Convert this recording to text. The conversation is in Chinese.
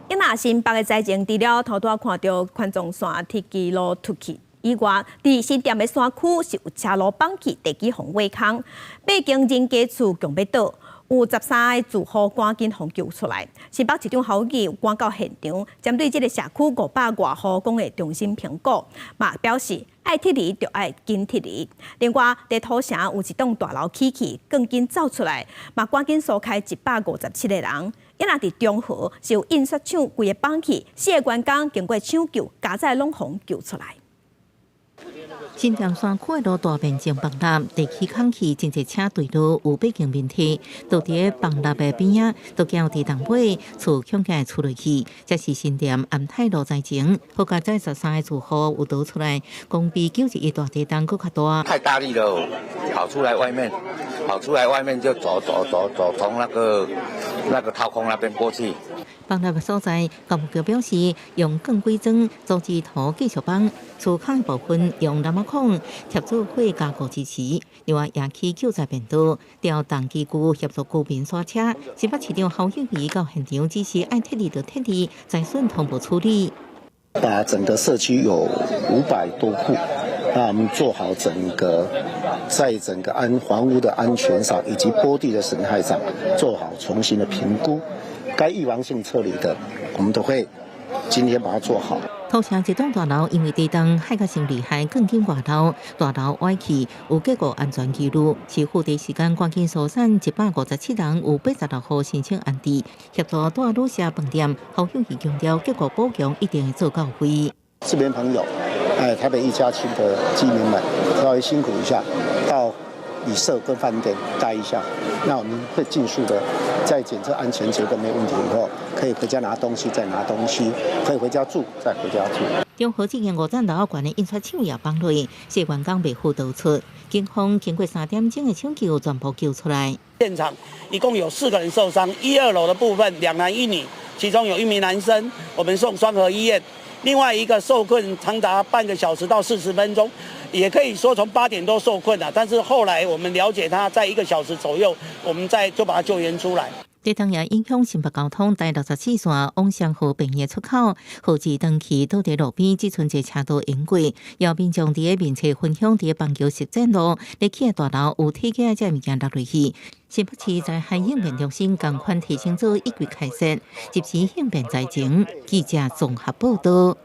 因那新北的灾情，除了头拄看到环状线铁基路突起以外，伫新店的山区是有车路绑起地基防挖空，北京人家厝强要倒，有13个住户赶紧互救出来。新北市长侯友宜赶到现场，针对这个社区500多户讲的重新评估，嘛表示爱撤离就爱紧撤离。另外，在土城有一栋大楼起起，更紧走出来，嘛赶紧疏开157个人。因若伫中和是有印刷厂规个绑起，4个员工经过抢救，加载拢互救出来。新店山区的路大面积崩塌，地起空气真侪车队路有北京面体，都伫崩塌的边仔，都叫伫东尾厝向起出落去。这是新店安泰路灾情，好加在13个住户有逃出来，讲比91大地震更较大。太大力了，跑出来外面就走从那个掏空那边过去。崩塌的所在，高局表示用更规装阻止土继续崩，厝坑部分用南孔贴做火加固支持。另外，也起救灾便当，调动机构协助居民刷车。新北市长侯友宜到现场指示爱撤离就撤离，灾损同步处理。把整个社区有500多户，那我们做好在整个房屋的安全上以及坡地的损害上做好重新的评估，该预防性撤离的，我们都会今天把它做好。土城一栋大楼因为地震害个伤厉害，更紧外楼，大楼歪起，有结果安全记录。市府第一时间赶紧疏散157人，有86户申请安置，协助大旅社饭店。侯友宜强调，结果补强一定会做到位。这边朋友，台北1+7的居民们，稍微辛苦一下，到旅社跟饭店待一下，那我们会尽速的在检测安全结构没问题以后，可以回家拿东西再拿东西，可以回家住再回家住。中和这间5层楼高的印刷厂也崩落，4员工未赴逃出，警方经过3点钟的抢救，全部救出来。现场一共有4个人受伤，1、2楼的部分2男1女，其中有1名男生，我们送双和医院。另外一个受困长达半个小时到40分钟，也可以说从8点多受困了，但是后来我们了解他在1个小时左右，我们就把他救援出来。地震也影响新北交通第64线往上河平的出口，河至长期倒在路边，只剩一车道行过。有民众伫面册分享伫棒球实践路，入去的大楼有体检这物件落落去。新北市在海应变中心共款提醒组一举开设，及时应变灾情。记者综合报道。